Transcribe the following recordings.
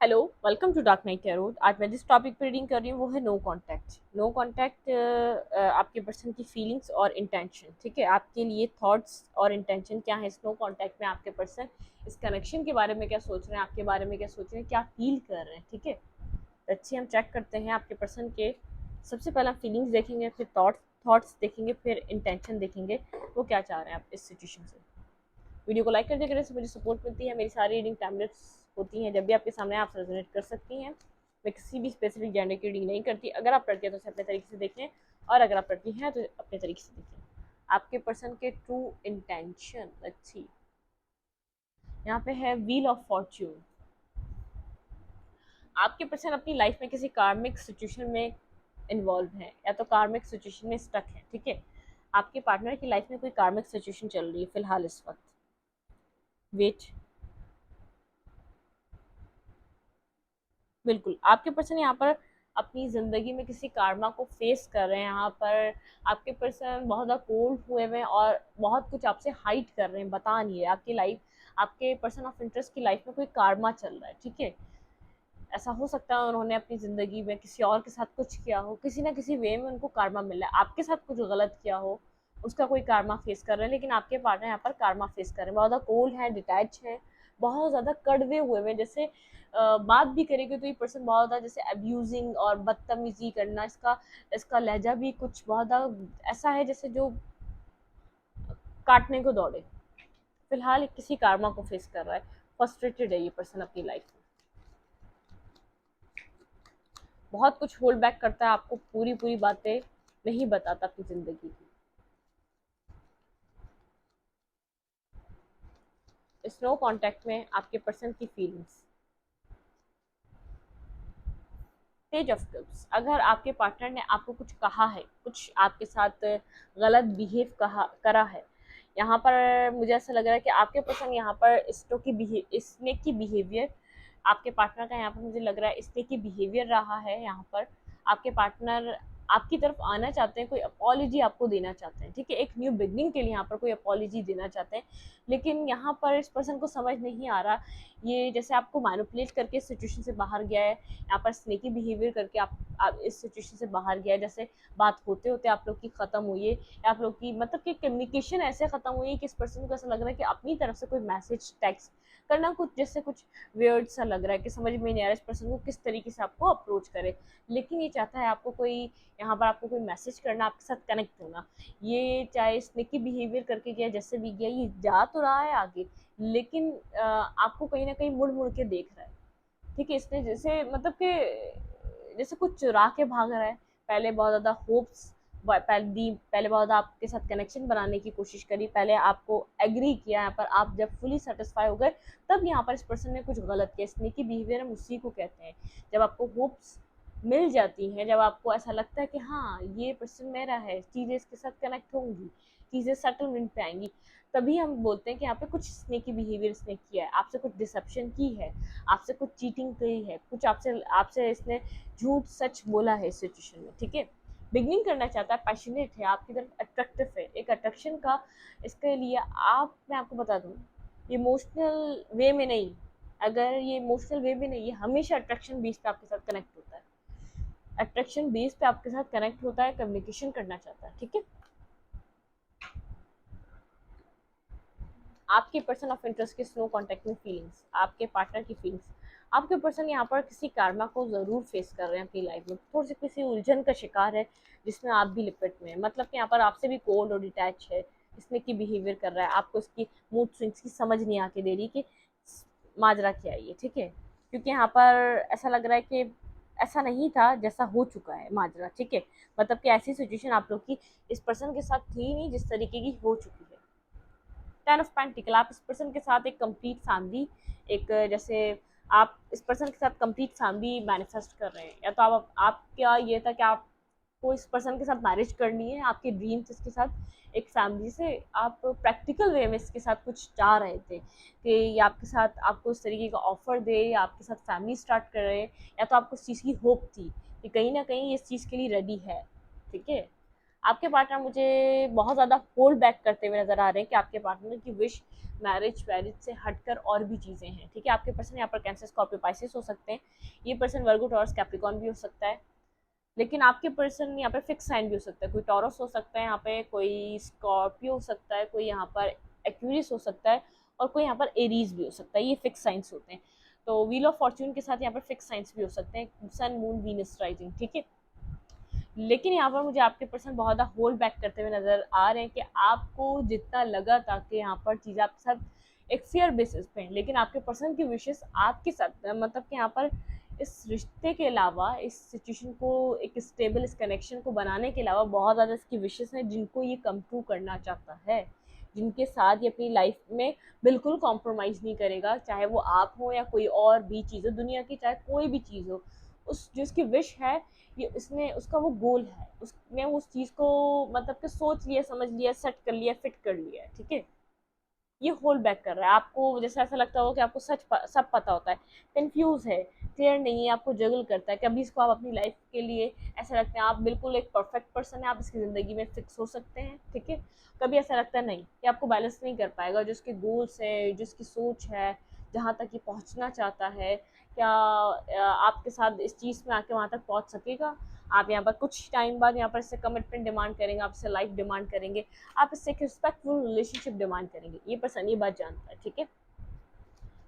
Hello, welcome to Dark Night Tarot. आज मैं जिस टॉपिक पर रीडिंग कर रही हूँ वो है नो कांटेक्ट। नो कांटेक्ट आपके पर्सन की फीलिंग्स और इंटेंशन। ठीक है, आपके लिए थॉट्स और इंटेंशन क्या है इस नो कांटेक्ट में। आपके पर्सन इस कनेक्शन के बारे में क्या सोच रहे हैं, आपके बारे में क्या सोच रहे हैं, क्या फील कर रहे हैं। ठीक है, तो अच्छी हम चेक करते हैं आपके पर्सन के। सबसे पहले हम फीलिंग्स देखेंगे, फिर थॉट्स देखेंगे, फिर इंटेंशन देखेंगे वो क्या चाह रहे हैं आप इस सिचुएशन से। वीडियो को लाइक कर दिया करें, से मुझे सपोर्ट मिलती है। मेरी सारी रीडिंग टाइमलेस होती हैं, जब भी आपके सामने आप रेजोनेट कर सकती हैं। मैं किसी भी स्पेसिफिक जेंडर की रीडिंग नहीं करती। अगर आप लड़के हैं तो उसे अपने तरीके से देखें, और अगर आप लड़की हैं तो अपने तरीके से देखें। आपके पर्सन के ट्रू इंटेंशन अच्छी यहाँ पे है व्हील ऑफ फॉर्च्यून। आपके पर्सन अपनी लाइफ में किसी कार्मिक सिचुएशन में इन्वॉल्व हैं, या तो कार्मिक सिचुएशन में स्टक हैं। ठीक है, आपके पार्टनर की लाइफ में कोई कार्मिक सिचुएशन चल रही है फिलहाल इस वक्त। वेट, बिल्कुल आपके पर्सन यहाँ पर अपनी ज़िंदगी में किसी कार्मा को फेस कर रहे हैं। यहाँ पर आपके पर्सन बहुत ज़्यादा कोल्ड हुए हुए हैं और बहुत कुछ आपसे हाइड कर रहे हैं, बता नहीं रहे। आपकी लाइफ, आपके पर्सन ऑफ इंटरेस्ट की लाइफ में कोई कार्मा चल रहा है। ठीक है, ऐसा हो सकता है उन्होंने अपनी ज़िंदगी में किसी और के साथ कुछ किया हो, किसी ना किसी वे में उनको कार्मा मिल रहा है। आपके साथ कुछ गलत किया हो, उसका कोई कार्मा फेस कर रहे हैं। लेकिन आपके पार्टनर यहाँ पर कार्मा फेस कर रहे हैं, बहुत ज़्यादा कोल्ड है, डिटैच है, बहुत ज़्यादा कड़वे हुए हैं। जैसे बात भी करेंगे तो ये पर्सन बहुत ज़्यादा जैसे अब्यूजिंग और बदतमीजी करना, इसका इसका लहजा भी कुछ बहुत ज़्यादा ऐसा है जैसे जो काटने को दौड़े। फिलहाल किसी कार्मा को फेस कर रहा है, फ्रस्ट्रेटेड है ये पर्सन अपनी लाइफ में, बहुत कुछ होल्ड बैक करता है, आपको पूरी पूरी बातें नहीं बताता अपनी जिंदगी की। इस नो कांटेक्ट में आपके पर्सन की फीलिंग्स, पेज ऑफ कप्स। अगर आपके पार्टनर ने आपको कुछ कहा है, कुछ आपके साथ गलत बिहेव करा है, यहाँ पर मुझे ऐसा लग रहा है कि आपके पर्सन यहाँ पर स्नेक की बिहेवियर, आपके पार्टनर का यहाँ पर मुझे लग रहा है स्नेक की बिहेवियर रहा है। यहाँ पर आपके पार्टनर आपकी तरफ आना चाहते हैं, कोई अपॉलॉजी आपको देना चाहते हैं। ठीक है, एक न्यू बिगनिंग के लिए यहाँ पर कोई अपॉलॉजी देना चाहते हैं। लेकिन यहाँ पर इस पर्सन को समझ नहीं आ रहा, ये जैसे आपको मैनिपुलेट करके सिचुएशन से बाहर गया है, यहाँ पर स्नेकी बिहेवियर करके आप इस सिचुएशन से बाहर गया है। जैसे बात होते होते आप लोग की खत्म हुई है, या आप लोग की मतलब कि कम्युनिकेशन ऐसे खत्म हुई है कि इस पर्सन को ऐसा लग रहा है कि अपनी तरफ से कोई मैसेज टेक्स्ट करना कुछ जैसे कुछ वियर्ड सा लग रहा है, कि समझ में नहीं आ रहा इस पर्सन को किस तरीके से आपको अप्रोच करे। लेकिन ये चाहता है आपको कोई, यहाँ पर आपको कोई मैसेज करना, आपके साथ कनेक्ट होना। ये चाहे स्नेकी बिहेवियर करके गया, जैसे भी गया, ये जा तो रहा है आगे, लेकिन आपको कहीं ना कहीं मुड़ मुड़ के देख रहा है। ठीक है, इसने जैसे मतलब कि जैसे कुछ चुरा के भाग रहा है। पहले बहुत ज़्यादा होप्स पहले बहुत ज़्यादा आपके साथ कनेक्शन बनाने की कोशिश करी, पहले आपको एग्री किया। यहाँ पर आप जब फुली सेटिस्फाई हो गए, तब यहाँ पर इस पर्सन ने कुछ गलत किया। स्नेकी बिहेवियर हम उसी को कहते हैं, जब आपको होप्स मिल जाती हैं, जब आपको ऐसा लगता है कि हाँ ये पर्सन मेरा है, चीज़ें इसके साथ कनेक्ट होंगी, चीज़ें सेटलमेंट पे आएंगी, तभी हम बोलते हैं कि यहाँ पे कुछ स्नेकी बिहेवियर इसने किया है, आपसे कुछ डिसेप्शन की है, आपसे कुछ चीटिंग की है, कुछ आपसे आपसे इसने झूठ सच बोला है इस सिचुएशन में। ठीक है, बिगनिंग करना चाहता है, पैशनेट है, आपकी तरफ अट्रैक्टिव है, एक अट्रैक्शन का इसके लिए आप, मैं आपको बता दूँ, इमोशनल वे में नहीं, अगर ये इमोशनल वे में नहीं, ये हमेशा अट्रैक्शन बेस पे आपके साथ कनेक्ट होता है, अट्रैक्शन बेस पे आपके साथ कनेक्ट होता है, कम्युनिकेशन करना चाहता है। ठीक है, आपके पर्सन ऑफ इंटरेस्ट के स्लो कॉन्टेक्ट में फीलिंग्स, आपके पार्टनर की फीलिंग्स। आपके पर्सन यहाँ पर किसी कार्मा को ज़रूर फेस कर रहे हैं अपनी लाइफ में, थोड़ी सी किसी उलझन का शिकार है जिसमें आप भी लिपट में हैं। मतलब कि यहाँ पर आपसे भी कोल्ड और डिटैच है, इसमें की बिहेवियर कर रहा है, आपको इसकी मूड स्विंग्स की समझ नहीं आके दे रही कि माजरा क्या है ये। ठीक है, क्योंकि यहाँ पर ऐसा लग रहा है कि ऐसा नहीं था जैसा हो चुका है माजरा। ठीक है, मतलब कि ऐसी सिचुएशन आप लोग की इस पर्सन के साथ थी नहीं जिस तरीके की हो चुकी है। टेन ऑफ पेंटिकल, आप इस पर्सन के साथ एक कंप्लीट फैमिली, एक जैसे आप इस पर्सन के साथ कंप्लीट फैमिली मैनिफेस्ट कर रहे हैं, या तो आपका ये था कि आपको इस पर्सन के साथ मैरिज करनी है, आपके ड्रीम्स इसके साथ एक फैमिली से आप प्रैक्टिकल वे में इसके साथ कुछ चाह रहे थे कि ये आपके साथ आपको इस तरीके का ऑफर दे, या आपके साथ फैमिली स्टार्ट कर रहे हैं, या तो आपको इस चीज़ की होप थी कि कहीं ना कहीं इस चीज़ के लिए रेडी है। ठीक है, आपके पार्टनर मुझे बहुत ज़्यादा होल्ड बैक करते हुए नज़र आ रहे हैं कि आपके पार्टनर की विश मैरिज वैरिज से हटकर और भी चीज़ें हैं, ठीक है। आपके पर्सन यहाँ पर कैंसर, स्कॉर्पियो, पाइसेस हो सकते हैं। ये पर्सन वर्गो, टॉरस, कैप्रिकॉर्न भी हो सकता है। लेकिन आपके पर्सन यहाँ पर फिक्स साइन भी हो सकता है। कोई टॉरस हो सकता है यहाँ पे, कोई स्कॉर्पियो हो सकता है, कोई यहाँ पर एक्यूरियस हो सकता है, और कोई यहाँ पर एरीज भी हो सकता है। ये फिक्स साइंस होते हैं। तो व्हील ऑफ फॉर्च्यून के साथ यहाँ पर फिक्स साइंस भी हो सकते हैं, सन, मून, वीनस, राइजिंग, ठीक है। लेकिन यहाँ पर मुझे आपके पर्सन बहुत ज़्यादा होल्ड बैक करते हुए नजर आ रहे हैं कि आपको जितना लगा था कि यहाँ पर चीज़ें आपके साथ एक फेयर बेसिस पे हैं, लेकिन आपके पर्सन की विशेष आपके साथ, मतलब कि यहाँ पर इस रिश्ते के अलावा, इस सिचुएशन को एक स्टेबल, इस कनेक्शन को बनाने के अलावा बहुत ज़्यादा इसकी विशेष हैं जिनको ये कम ट्रू करना चाहता है, जिनके साथ ये अपनी लाइफ में बिल्कुल कॉम्प्रोमाइज़ नहीं करेगा, चाहे वो आप हो या कोई और भी चीज़ हो दुनिया की, चाहे कोई भी चीज़ हो। उस जो उसकी विश है, ये उसने, उसका वो गोल है, उसने उस चीज़ को मतलब कि सोच लिया, समझ लिया, सेट कर लिया, फिट कर लिया है, ठीक है। ये होल्ड बैक कर रहा है आपको, जैसे ऐसा लगता हो कि आपको सब पता होता है, कंफ्यूज है, क्लियर नहीं है, आपको जगल करता है। कभी इसको आप अपनी लाइफ के लिए ऐसा लगता है आप बिल्कुल एक परफेक्ट पर्सन है, आप इसकी ज़िंदगी में फिक्स हो सकते हैं, ठीक है। कभी ऐसा लगता है नहीं, कि आपको बैलेंस नहीं कर पाएगा, जो उसके गोल्स है, जो उसकी सोच है, जहाँ तक ये पहुँचना चाहता है, क्या आपके साथ इस चीज़ में आके वहाँ तक पहुँच सकेगा। आप यहाँ पर कुछ टाइम बाद यहाँ पर इससे कमिटमेंट डिमांड करेंगे, आपसे लाइफ डिमांड करेंगे, आप इससे एक रिस्पेक्टफुल रिलेशनशिप डिमांड करेंगे। ये पर्सन ये बात जानता है, ठीक है।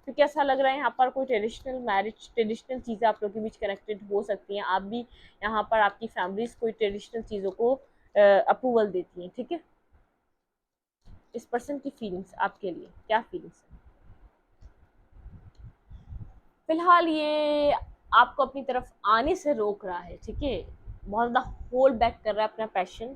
क्योंकि ऐसा लग रहा है यहाँ पर कोई ट्रेडिशनल मैरिज, ट्रेडिशनल चीज़ें आप लोगों के बीच कनेक्टेड हो सकती हैं। आप भी यहाँ पर, आपकी फैमिलीज कोई ट्रेडिशनल चीज़ों को अप्रूवल देती हैं, ठीक है। इस पर्सन की फीलिंग्स आपके लिए क्या फीलिंग्स है? फिलहाल ये आपको अपनी तरफ आने से रोक रहा है, ठीक है। बहुत ज़्यादा होल्ड बैक कर रहा है अपना पैशन।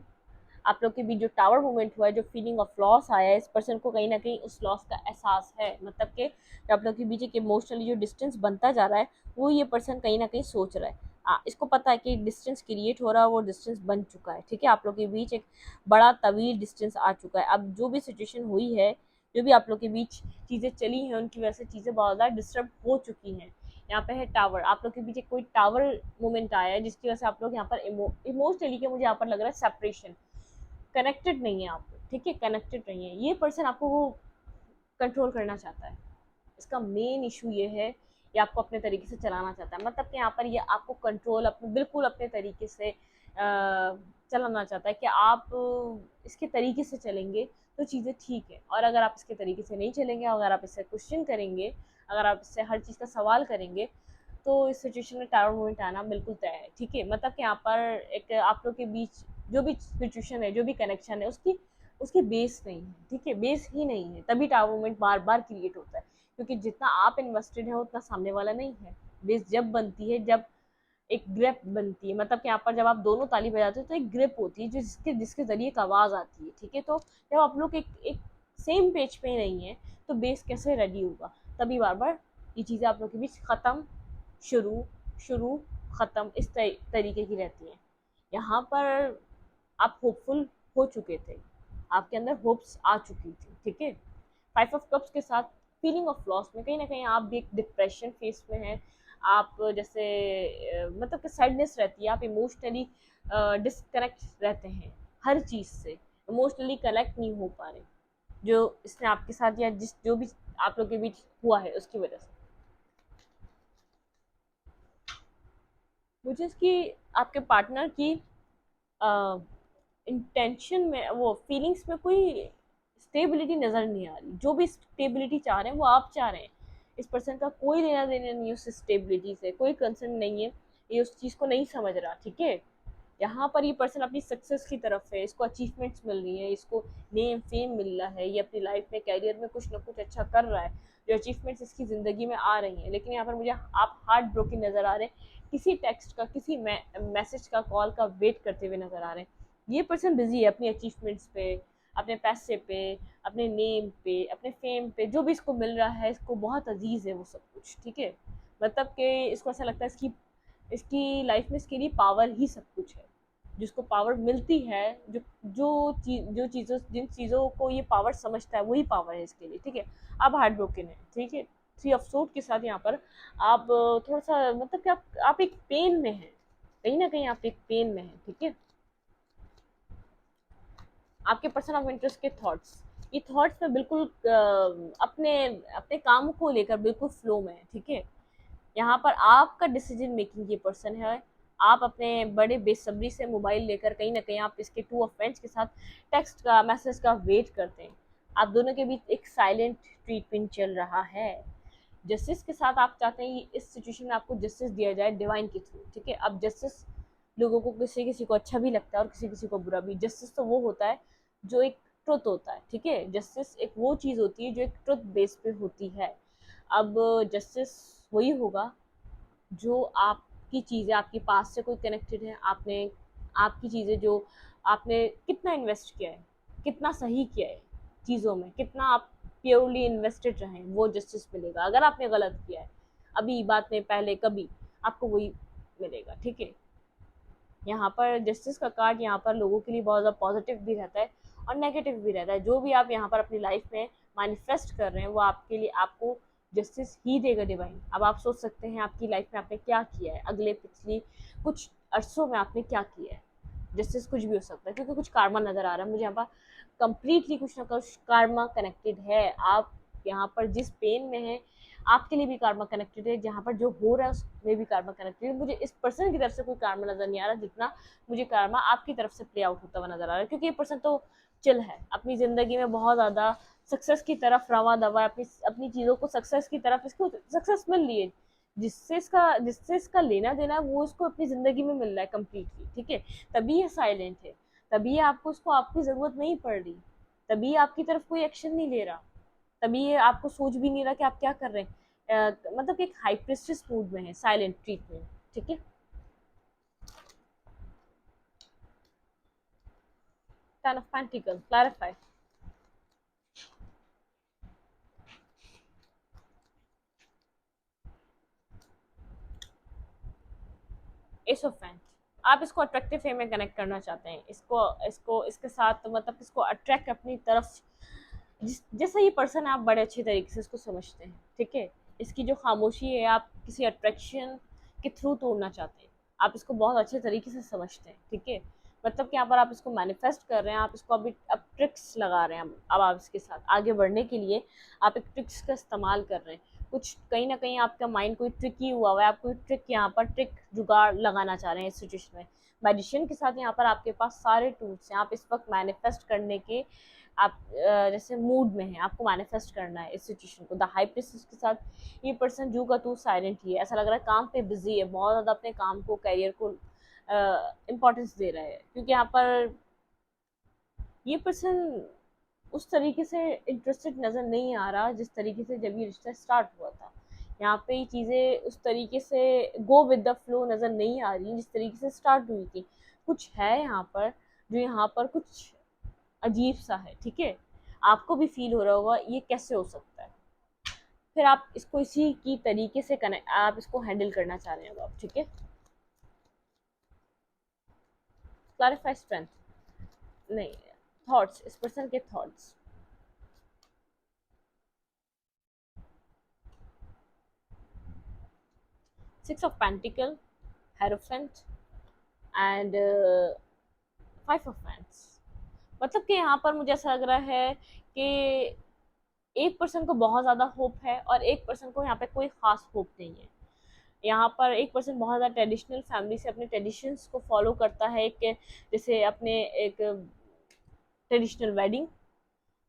आप लोग के बीच जो टावर मोमेंट हुआ है, जो फीलिंग ऑफ लॉस आया है, इस पर्सन को कहीं ना कहीं उस लॉस का एहसास है। मतलब कि आप लोग के बीच एक इमोशनली जो डिस्टेंस बनता जा रहा है, वो ये पर्सन कहीं ना कहीं सोच रहा है। इसको पता है कि डिस्टेंस क्रिएट हो रहा है, वो डिस्टेंस बन चुका है, ठीक है। आप लोग के बीच एक बड़ा तवील डिस्टेंस आ चुका है। अब जो भी सिचुएशन हुई है, जो भी आप लोग के बीच चीज़ें चली हैं, उनकी वजह से चीज़ें बहुत ज़्यादा डिस्टर्ब हो चुकी हैं। यहाँ पे है टावर, आप लोग के पीछे कोई टावर मोमेंट आया है, जिसकी वजह से आप लोग यहाँ पर इमोशनली के मुझे यहाँ पर लग रहा है सेपरेशन, कनेक्टेड नहीं है आप, ठीक है, कनेक्टेड नहीं है। ये पर्सन आपको वो कंट्रोल करना चाहता है। इसका मेन इशू ये है, ये आपको अपने तरीके से चलाना चाहता है। मतलब कि यहाँ पर ये आपको कंट्रोल अपने बिल्कुल अपने तरीके से चलाना चाहता है कि आप इसके तरीके से चलेंगे तो चीज़ें ठीक है, और अगर आप इसके तरीके से नहीं चलेंगे, अगर आप इससे क्वेश्चन करेंगे, अगर आप इससे हर चीज़ का सवाल करेंगे, तो इस सिचुएशन में टावर मूवमेंट आना बिल्कुल तय है, ठीक है। मतलब कि यहाँ पर एक आप लोग के बीच जो भी सिचुएशन है, जो भी कनेक्शन है, उसकी उसकी बेस नहीं है, ठीक है, बेस ही नहीं है, तभी टावर मूवमेंट बार बार क्रिएट होता है। क्योंकि जितना आप इन्वेस्टेड है उतना सामने वाला नहीं है। बेस जब बनती है, जब एक ग्रिप बनती है, मतलब कि यहाँ पर जब आप दोनों ताली बजाते हो तो एक ग्रिप होती है, जो जिसके जिसके जरिए एक आवाज़ आती है, ठीक है। तो जब आप लोग एक सेम पेज पे नहीं है, तो बेस कैसे रेडी होगा। तभी बार बार ये चीज़ें आप लोग के बीच ख़त्म, शुरू, शुरू, ख़त्म, इस तरीके की रहती हैं। यहाँ पर आप होपफुल हो चुके थे, आपके अंदर होप्स आ चुकी थी, ठीक है। 5 ऑफ कप्स के साथ फीलिंग ऑफ लॉस में कहीं ना कहीं आप भी एक डिप्रेशन फेस में हैं। आप जैसे मतलब कि सैडनेस रहती है, आप इमोशनली डिस्कनेक्ट रहते हैं हर चीज़ से, इमोशनली कनेक्ट नहीं हो पा रहे, जो इसने आपके साथ या जिस जो भी आप लोग के बीच हुआ है उसकी वजह से। मुझे इसकी, आपके पार्टनर की इंटेंशन में, वो फीलिंग्स में कोई स्टेबिलिटी नज़र नहीं आ रही। जो भी स्टेबिलिटी चाह रहे हैं वो आप चाह रहे हैं। इस पर्सन का कोई लेना देना नहीं है उस स्टेबिलिटी से, कोई कंसर्न नहीं है, ये उस चीज़ को नहीं समझ रहा, ठीक है। यहाँ पर ये पर्सन अपनी सक्सेस की तरफ है, इसको अचीवमेंट्स मिल रही है, इसको नेम फेम मिल रहा है, ये अपनी लाइफ में कैरियर में कुछ ना कुछ अच्छा कर रहा है, जो अचीवमेंट्स इसकी ज़िंदगी में आ रही हैं। लेकिन यहाँ पर मुझे आप हार्ट ब्रोकन नज़र आ रहे हैं, किसी टेक्स्ट का, किसी मैसेज का, कॉल का वेट करते हुए नज़र आ रहे हैं। ये पर्सन बिजी है अपनी अचीवमेंट्स पे, अपने पैसे पे, अपने नेम पे, अपने फेम पे, जो भी इसको मिल रहा है, इसको बहुत अजीज़ है वो सब कुछ, ठीक है। मतलब कि इसको ऐसा लगता है इसकी इसकी लाइफ में इसके लिए पावर ही सब कुछ है। जिसको पावर मिलती है, जो चीज़ों, जिन चीज़ों को ये पावर समझता है, वही पावर है इसके लिए, ठीक है। अब हार्ट ब्रोकन है, ठीक है। 3 ऑफ सोर्ड के साथ यहाँ पर आप थोड़ा सा, मतलब कि आप एक पेन में हैं, कहीं ना कहीं आप एक पेन में हैं, ठीक है। आपके पर्सन ऑफ इंटरेस्ट के थॉट्स, ये थॉट्स में बिल्कुल अपने अपने काम को लेकर बिल्कुल फ्लो में है, ठीक है। यहाँ पर आपका डिसीजन मेकिंग ये पर्सन है। आप अपने बड़े बेसब्री से मोबाइल लेकर कहीं ना कहीं आप इसके टू ऑफ फ्रेंड्स के साथ टेक्स्ट का मैसेज का वेट करते हैं। आप दोनों के बीच एक साइलेंट ट्रीटमेंट चल रहा है। जस्टिस के साथ आप चाहते हैं कि इस सिचुएशन में आपको जस्टिस दिया जाए डिवाइन के थ्रू, ठीक है। अब जस्टिस लोगों को किसी किसी को अच्छा भी लगता है और किसी किसी को बुरा भी। जस्टिस तो वो होता है जो एक ट्रुथ होता है, ठीक है। जस्टिस एक वो चीज़ होती है जो एक ट्रुथ बेस पे होती है। अब जस्टिस वही होगा जो आपकी चीज़ें आपके पास से कोई कनेक्टेड है, आपने आपकी चीज़ें जो आपने कितना इन्वेस्ट किया है, कितना सही किया है चीज़ों में, कितना आप प्योरली इन्वेस्टेड रहें, वो जस्टिस मिलेगा। अगर आपने गलत किया है अभी बात में पहले कभी, आपको वही मिलेगा, ठीक है। यहाँ पर जस्टिस का कार्ड यहाँ पर लोगों के लिए बहुत ज़्यादा पॉजिटिव भी रहता है और नेगेटिव भी रहता है। जो भी आप यहाँ पर अपनी लाइफ में मैनिफेस्ट कर रहे हैं वो आपके लिए आपको जस्टिस ही देगा डिवाइन। अब आप सोच सकते हैं आपकी लाइफ में आपने क्या किया है, अगले पिछली कुछ अरसों में आपने क्या किया है। जस्टिस कुछ भी हो सकता है क्योंकि कुछ कार्मा नज़र आ रहा है मुझे यहाँ पर, कंप्लीटली कुछ ना कुछ कार्मा कनेक्टेड है। आप यहाँ पर जिस पेन में है आपके लिए भी कार्मा कनेक्टेड है, जहाँ पर जो हो रहा है उसमें भी कार्मा कनेक्टेड है। मुझे इस पर्सन की तरफ से कोई कार्मा नज़र नहीं आ रहा जितना मुझे कार्मा आपकी तरफ से प्ले आउट होता हुआ नज़र आ रहा है, क्योंकि ये पर्सन तो चिल है, अपनी ज़िंदगी में बहुत ज़्यादा सक्सेस की तरफ रवा दवा, अपनी अपनी चीज़ों को सक्सेस की तरफ, इसको सक्सेस मिल रही है, जिससे इसका लेना देना वो उसको अपनी ज़िंदगी में मिल रहा है कम्प्लीटली, ठीक है। तभी ये साइलेंट है, तभी आपको उसको आपकी ज़रूरत नहीं पड़ रही, तभी आपकी तरफ कोई एक्शन नहीं ले रहा, तभी ये आपको सोच भी नहीं रहा कि आप क्या कर रहे हैं। मतलब एक हाई प्रेस्टिस मूड में है, साइलेंट ट्रीटमेंट, ठीक है। Ten of pentacle clarify. S of fans, आप इसको अट्रैक्टिव वे में कनेक्ट करना चाहते हैं, इसको इसको इसके साथ मतलब इसको अट्रैक्ट अपनी तरफ, जैसा ये पर्सन है आप बड़े अच्छे तरीके से इसको समझते हैं, ठीक है। इसकी जो खामोशी है आप किसी अट्रैक्शन के थ्रू तोड़ना चाहते हैं, आप इसको बहुत अच्छे तरीके से समझते हैं, ठीक है। मतलब कि यहाँ पर आप इसको मैनिफेस्ट कर रहे हैं, आप इसको अभी अब ट्रिक्स लगा रहे हैं। अब आप इसके साथ आगे बढ़ने के लिए आप एक ट्रिक्स का इस्तेमाल कर रहे हैं। कुछ कहीं ना कहीं आपका माइंड कोई ट्रिकी हुआ हुआ है, आप कोई ट्रिक यहाँ पर ट्रिक जुगाड़ लगाना चाह रहे हैं इस सिचुएशन में। मैजिशियन के साथ यहाँ पर आपके पास सारे टूल्स हैं, आप इस वक्त मैनिफेस्ट करने के आप जैसे मूड में है, आपको मैनिफेस्ट करना है इस सिचुएशन को। द हाई प्रिंसेस के साथ ये पर्सन जू का तू साइलेंट ही है, ऐसा लग रहा है काम पे बिजी है, बहुत ज़्यादा अपने काम को करियर को इम्पोर्टेंस दे रहा है, क्योंकि यहाँ पर ये पर्सन उस तरीके से इंटरेस्टेड नज़र नहीं आ रहा जिस तरीके से जब ये रिश्ता स्टार्ट हुआ था। यहाँ पे ये चीज़ें उस तरीके से गो विद द फ्लो नज़र नहीं आ रही जिस तरीके से स्टार्ट हुई थी। कुछ है यहाँ पर जो यहाँ पर कुछ अजीब सा है, ठीक है। आपको भी फील हो रहा होगा ये कैसे हो सकता है, फिर आप इसको इसी की तरीके से कनेक्ट आप इसको हैंडल करना चाह रहे हैं अब आप, ठीक है। क्लैरिफाई स्ट्रेंथ नहीं, थॉट्स, इस पर्सन के thoughts. Six of pentacle, hierophant and five of fans. मतलब कि यहाँ पर मुझे ऐसा लग रहा है कि एक पर्सन को बहुत ज़्यादा होप है और एक पर्सन को यहाँ पे कोई ख़ास होप नहीं है। यहाँ पर एक पर्सन बहुत ज़्यादा ट्रेडिशनल फैमिली से अपने ट्रेडिशंस को फॉलो करता है, एक जैसे अपने एक ट्रेडिशनल वेडिंग,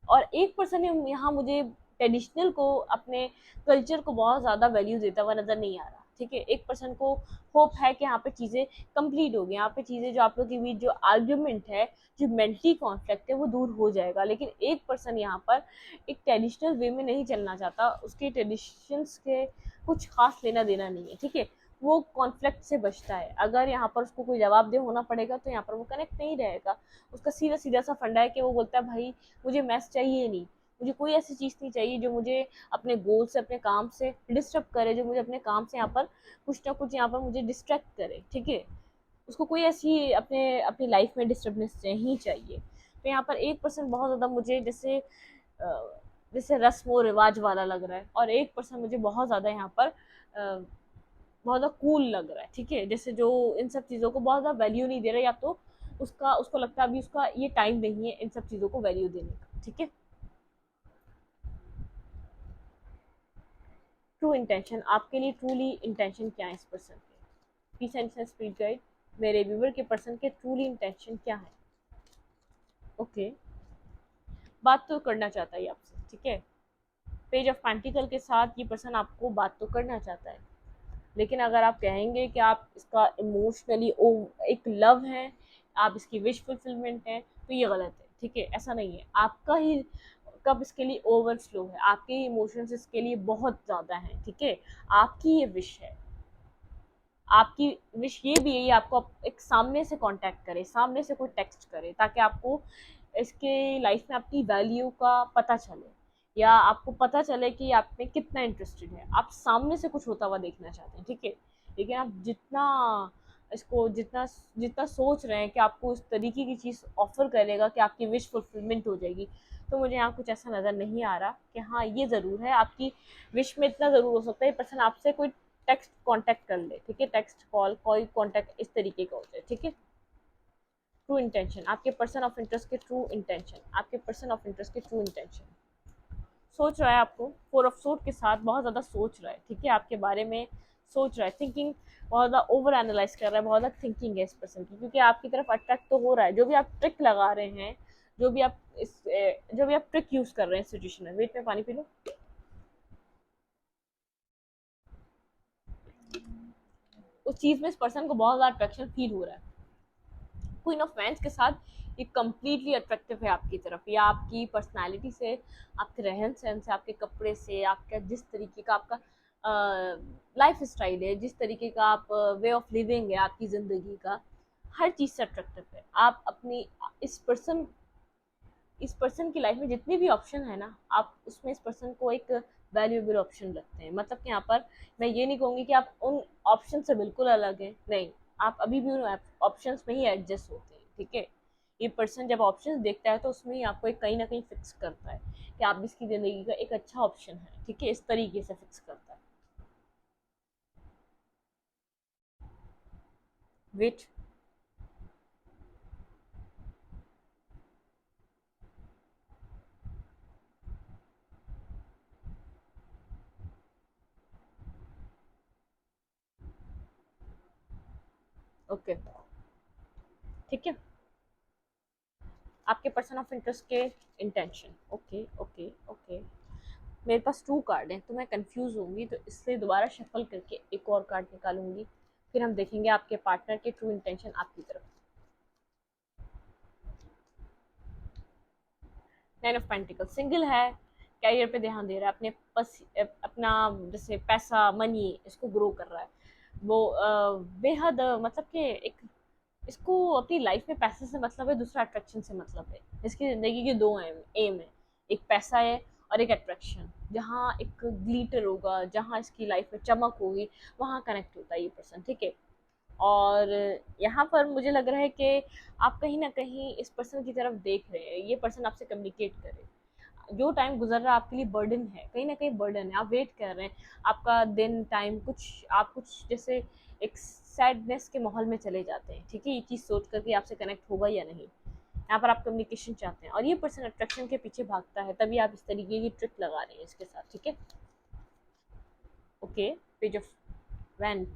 और एक पर्सन यहाँ मुझे ट्रेडिशनल को अपने कल्चर को बहुत ज़्यादा वैल्यू देता हुआ नज़र नहीं आ रहा, ठीक है। एक पर्सन को होप है कि यहाँ पे चीज़ें कंप्लीट होगी, यहाँ पे चीज़ें जो आप लोग के बीच जो आर्ग्यूमेंट है, जो मेंटली कॉन्फ्लिक्ट है वो दूर हो जाएगा। लेकिन एक पर्सन यहाँ पर एक ट्रेडिशनल वे में नहीं चलना चाहता, उसके ट्रेडिशंस के कुछ खास लेना देना नहीं है, ठीक है। वो कॉन्फ्लिक्ट से बचता है, अगर यहाँ पर उसको कोई जवाबदेह होना पड़ेगा तो यहाँ पर वो कनेक्ट नहीं रहेगा। उसका सीधा सीधा सा फंडा है कि वो बोलता है भाई मुझे मैस चाहिए नहीं, मुझे कोई ऐसी चीज़ नहीं चाहिए जो मुझे अपने गोल से अपने काम से डिस्टर्ब करे, जो मुझे अपने काम से यहाँ पर कुछ ना कुछ यहाँ पर मुझे डिस्ट्रैक्ट करे, ठीक है। उसको कोई ऐसी अपने अपनी लाइफ में डिस्टर्बनेस नहीं चाहिए। तो यहाँ पर एक पर्सन बहुत ज़्यादा मुझे जैसे जैसे रस्म व रिवाज वाला लग रहा है, और एक पर्सन मुझे बहुत ज़्यादा यहाँ पर बहुत ज़्यादा कूल लग रहा है, ठीक है। जैसे जो इन सब चीज़ों को बहुत ज़्यादा वैल्यू नहीं दे रहा, या तो उसका उसको लगता है अभी उसका ये टाइम नहीं है इन सब चीज़ों को वैल्यू देने का, ठीक है। ट्रू इंटेंशन, आपके लिए ट्रूली इंटेंशन क्या है इस पर्सन के? पीस एंड स्पिरिट गाइड, मेरे व्यूवर के पर्सन के ट्रूली इंटेंशन क्या है? ओके, बात तो करना चाहता है ये आपसे, ठीक है। पेज ऑफ पेंटिकल के साथ ये पर्सन आपको बात तो करना चाहता है, लेकिन अगर आप कहेंगे कि आप इसका इमोशनली एक लव है, आप इसकी विश फुलफिलमेंट है, तो ये गलत है, ठीक है। ऐसा नहीं है, आपका ही कब इसके लिए ओवरफ्लो है, आपके इमोशंस इसके लिए बहुत ज़्यादा हैं, ठीक है। आपकी ये विश है, आपकी विश ये भी है, ये आपको एक सामने से कांटेक्ट करे, सामने से कोई टेक्स्ट करे, ताकि आपको इसके लाइफ में आपकी वैल्यू का पता चले, या आपको पता चले कि आप में कितना इंटरेस्टेड है। आप सामने से कुछ होता हुआ देखना चाहते हैं, ठीक है। लेकिन आप जितना इसको जितना जितना सोच रहे हैं कि आपको उस तरीके की चीज़ ऑफर करेगा कि आपकी विश फुलफिलमेंट हो जाएगी, तो मुझे यहाँ कुछ ऐसा नज़र नहीं आ रहा कि हाँ ये ज़रूर है। आपकी विश में इतना ज़रूर हो सकता है ये पर्सन आपसे कोई टेक्स्ट कांटेक्ट कर ले, ठीक है, टेक्स्ट कॉल कोई कांटेक्ट इस तरीके का हो जाए, ठीक है। ट्रू इंटेंशन, आपके पर्सन ऑफ इंटरेस्ट के ट्रू इंटेंशन, आपके पर्सन ऑफ इंटरेस्ट के ट्रू इंटेंशन, सोच रहा है आपको, फोर ऑफ सोर्ड के साथ बहुत ज़्यादा सोच रहा है, ठीक है, आपके बारे में सोच रहा है, थिंकिंग, बहुत ज़्यादा ओवर एनालाइज कर रहा है, बहुत ज़्यादा थिंकिंग है इस पर्सन की, क्योंकि आपकी तरफ अट्रैक्ट तो हो रहा है। जो भी आप ट्रिक लगा रहे हैं, जो भी आप जो भी आप ट्रिक यूज़ कर रहे हैं सिचुएशन में, वेट में पानी पी लो। उस चीज़ में इस पर्सन को बहुत ज़्यादा अट्रैक्शन फील हो रहा है। क्वीन ऑफ वैंड्स के साथ ये कम्प्लीटली अट्रैक्टिव है आपकी तरफ, या आपकी पर्सनालिटी से, आपके रहन सहन से, आपके कपड़े से, आपका जिस तरीके का आपका लाइफ स्टाइल है, जिस तरीके का आप वे ऑफ लिविंग है आपकी ज़िंदगी का, हर चीज़ से अट्रैक्टिव है। आप अपनी इस पर्सन इस पर्सन की लाइफ में जितने भी ऑप्शन है ना, आप उसमें इस पर्सन को एक वैल्यूएबल ऑप्शन लगते हैं। मतलब कि यहाँ पर मैं ये नहीं कहूँगी कि आप उन ऑप्शन से बिल्कुल अलग हैं, नहीं, आप अभी भी उन ऑप्शंस में ही एडजस्ट होते हैं, ठीक है। ये पर्सन जब ऑप्शंस देखता है तो उसमें ही आपको एक कहीं ना कहीं फिक्स करता है कि आप इसकी ज़िंदगी का एक अच्छा ऑप्शन है, ठीक है, इस तरीके से फिक्स करता है। वेट, ओके, ठीक है। आपके पर्सन ऑफ इंटरेस्ट के इंटेंशन, ओके ओके ओके। मेरे पास 2 कार्ड हैं, तो मैं कंफ्यूज होंगी, तो इसलिए दोबारा शफल करके एक और कार्ड निकालूंगी, फिर हम देखेंगे आपके पार्टनर के ट्रू इंटेंशन आपकी तरफ। 9 ऑफ पेंटिकल, सिंगल है, कैरियर पे ध्यान दे रहा है, अपना जैसे पैसा मनी इसको ग्रो कर रहा है। वो बेहद मतलब कि एक इसको अपनी लाइफ में पैसे से मतलब है, दूसरा अट्रैक्शन से मतलब है। इसकी ज़िंदगी के 2 एम है, एक पैसा है और एक अट्रैक्शन। जहाँ एक ग्लिटर होगा, जहाँ इसकी लाइफ में चमक होगी, वहाँ कनेक्ट होता है ये पर्सन, ठीक है। और यहाँ पर मुझे लग रहा है कि आप कहीं ना कहीं इस पर्सन की तरफ देख रहे हैं, ये पर्सन आपसे कम्युनिकेट करे। जो टाइम गुजर रहा है आपके लिए बर्डन है, कहीं ना कहीं बर्डन है, आप वेट कर रहे हैं। आपका दिन टाइम कुछ आप कुछ जैसे एक सैडनेस के माहौल में चले जाते हैं, ठीक है, ये चीज़ सोच कर कि आपसे कनेक्ट होगा या नहीं। यहाँ पर आप कम्युनिकेशन चाहते हैं और ये पर्सन अट्रैक्शन के पीछे भागता है, तभी आप इस तरीके की ट्रिक लगा रहे हैं इसके साथ, ठीक है। ओके, पेज ऑफ वेंट,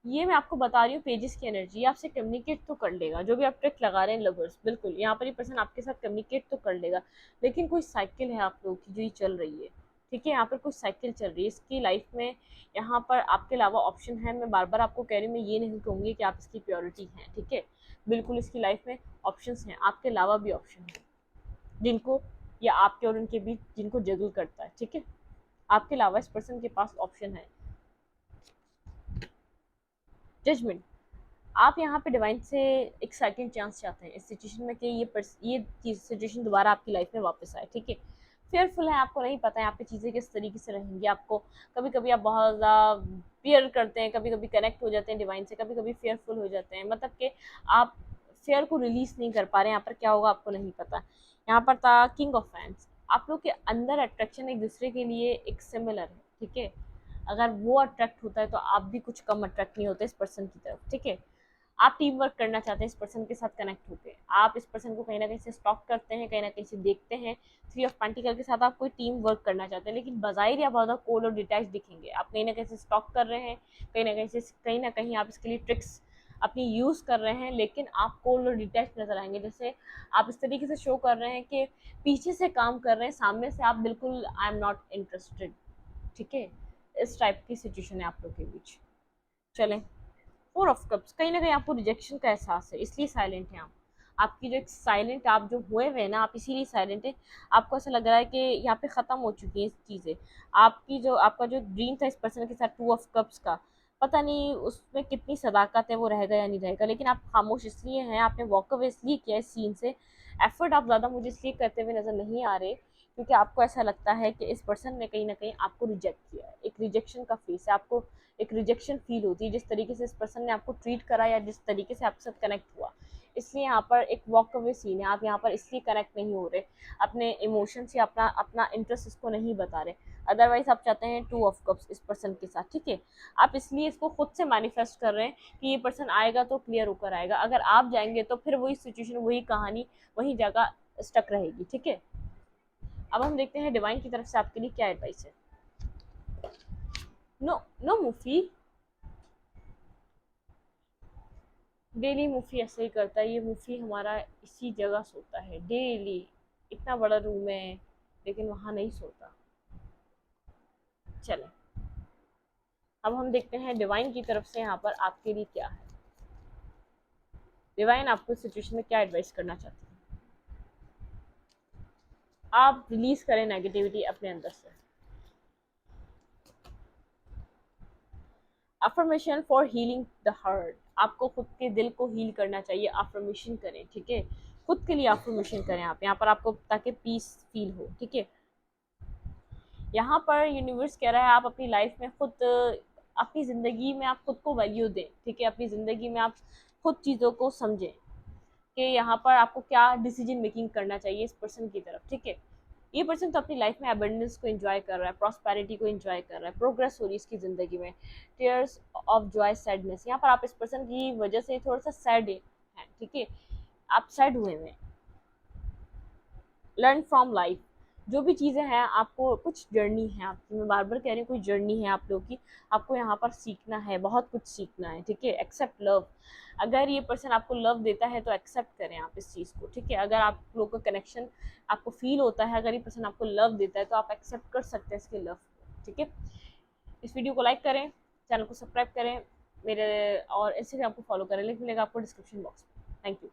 ये मैं आपको बता रही हूँ पेजेस की एनर्जी, आपसे कम्युनिकेट तो कर लेगा, जो भी आप ट्रिक लगा रहे हैं लवर्स, बिल्कुल यहाँ पर ये पर्सन आपके साथ कम्युनिकेट तो कर लेगा। लेकिन कोई साइकिल है आप लोगों की जो ये चल रही है, ठीक है, यहाँ पर कोई साइकिल चल रही है इसकी लाइफ में। यहाँ पर आपके अलावा ऑप्शन है, मैं बार बार आपको कह रही हूँ, मैं ये नहीं कहूँगी कि आप इसकी प्योरिटी हैं, ठीक है। बिल्कुल इसकी लाइफ में ऑप्शन हैं, आपके अलावा भी ऑप्शन है जिनको, या आपके और उनके बीच जिनको जगल करता है, ठीक है। आपके अलावा इस पर्सन के पास ऑप्शन है। जजमेंट, आप यहाँ पे डिवाइन से एक सेकंड चांस चाहते हैं इस सिचुएशन में कि ये चीज़ सिचुएशन दोबारा आपकी लाइफ में वापस आए, ठीक है। फेयरफुल है, आपको नहीं पता है यहाँ पे चीज़ें किस तरीके से रहेंगी। आपको कभी कभी आप बहुत ज़्यादा फेयर करते हैं, कभी कभी कनेक्ट हो जाते हैं डिवाइन से, कभी कभी फेयरफुल हो जाते हैं, मतलब कि आप फेयर को रिलीज नहीं कर पा रहे हैं। यहाँ पर क्या होगा आपको नहीं पता। यहाँ पर था किंग ऑफ फैंस, आप लोग के अंदर अट्रैक्शन एक दूसरे के लिए एक सिमिलर है, ठीक है। अगर वो अट्रैक्ट होता है तो आप भी कुछ कम अट्रैक्ट नहीं होते इस पर्सन की तरफ, ठीक है। आप टीम वर्क करना चाहते हैं इस पर्सन के साथ कनेक्ट होकर, आप इस पर्सन को कहीं ना कहीं से स्टॉक करते हैं, कहीं ना कहीं से देखते हैं, थ्री ऑफ पेंटिकल के साथ आप कोई टीम वर्क करना चाहते हैं, लेकिन बजाहिर या बहुत कोल्ड और डिटैच दिखेंगे, आप कहीं ना कहीं से स्टॉक कर रहे हैं, कहीं ना कहीं आप इसके लिए ट्रिक्स अपनी यूज़ कर रहे हैं, लेकिन आप कोल्ड और डिटैच नजर आएंगे। जैसे आप इस तरीके से शो कर रहे हैं कि पीछे से काम कर रहे हैं, सामने से आप बिल्कुल आई एम नॉट इंटरेस्टेड, ठीक है, इस टाइप की सिचुएशन है आप लोग के बीच। चलें, फोर ऑफ कप्स, कहीं ना कहीं आपको रिजेक्शन का एहसास है, इसलिए साइलेंट हैं आप। आपकी जो साइलेंट आप जो हुए हुए ना, आप इसीलिए साइलेंट है। आपको ऐसा लग रहा है कि यहाँ पे ख़त्म हो चुकी है चीज़ें। आपका जो ड्रीम था इस पर्सन के साथ, टू ऑफ कप्स का, पता नहीं उसमें कितनी सदाकत है, वो रहेगा या नहीं रहेगा, लेकिन आप खामोश इसलिए हैं, आपने वॉक अवे इसलिए किया इस सीन से। एफर्ट आप ज़्यादा मुझे इसलिए करते हुए नज़र नहीं आ रहे क्योंकि आपको ऐसा लगता है कि इस पर्सन ने कहीं ना कहीं आपको रिजेक्ट किया है, एक रिजेक्शन का फेस है, आपको एक रिजेक्शन फील होती है जिस तरीके से इस पर्सन ने आपको ट्रीट करा या जिस तरीके से आपके साथ कनेक्ट हुआ। इसलिए यहाँ पर एक वॉक अवे सीन है, आप यहाँ पर इसलिए कनेक्ट नहीं हो रहे, अपने इमोशन से अपना अपना इंटरेस्ट इसको नहीं बता रहे। अदरवाइज आप चाहते हैं टू ऑफ कप्स इस पर्सन के साथ, ठीक है। आप इसलिए इसको खुद से मैनिफेस्ट कर रहे हैं कि ये पर्सन आएगा तो क्लियर होकर आएगा, अगर आप जाएंगे तो फिर वही सिचुएशन, वही कहानी, वही जगह स्टक रहेगी, ठीक है। अब हम देखते हैं डिवाइन की तरफ से आपके लिए क्या एडवाइस है। नो नो मूफी, डेली मूफी ऐसे ही करता है, ये मूफी हमारा इसी जगह सोता है डेली, इतना बड़ा रूम है लेकिन वहां नहीं सोता। चले, अब हम देखते हैं डिवाइन की तरफ से यहाँ पर आपके लिए क्या है। डिवाइन आपको सिचुएशन में क्या एडवाइस करना चाहते हैं। आप रिलीज करें नेगेटिविटी अपने अंदर से। Affirmation for healing the heart, आपको खुद के दिल को हील करना चाहिए, अफर्मेशन करें, ठीक है। खुद के लिए अफर्मेशन करें आप यहाँ पर, आपको ताकि पीस फील हो, ठीक है। यहाँ पर यूनिवर्स कह रहा है आप अपनी लाइफ में खुद, अपनी ज़िंदगी में आप खुद को वैल्यू दें, ठीक है। अपनी ज़िंदगी में आप खुद चीज़ों को समझें कि यहाँ पर आपको क्या डिसीजन मेकिंग करना चाहिए इस पर्सन की तरफ, ठीक है। ये पर्सन तो अपनी लाइफ में अबंडेंस को एंजॉय कर रहा है, प्रॉस्पेरिटी को एंजॉय कर रहा है, प्रोग्रेस हो रही है इसकी ज़िंदगी में। टेयर्स ऑफ जॉय, सैडनेस, यहाँ पर आप इस पर्सन की वजह से थोड़ा सा सैड है, ठीक है, आप सैड हुए हैं। लर्न फ्रॉम लाइफ, जो भी चीज़ें हैं, आपको कुछ जर्नी है आपकी, मैं बार बार कह रही हूँ कोई जर्नी है आप लोगों की, आपको यहाँ पर सीखना है, बहुत कुछ सीखना है, ठीक है। एक्सेप्ट लव, अगर ये पर्सन आपको लव देता है तो एक्सेप्ट करें आप इस चीज़ को, ठीक है। अगर आप लोगों का कनेक्शन आपको फील होता है, अगर ये पर्सन आपको लव देता है तो आप एक्सेप्ट कर सकते हैं इसके लव को, ठीक है। इस वीडियो को लाइक करें, चैनल को सब्सक्राइब करें, मेरे और इंस्टाग्राम को फॉलो करें, लिंक मिलेगा आपको डिस्क्रिप्शन बॉक्स में। Thank you.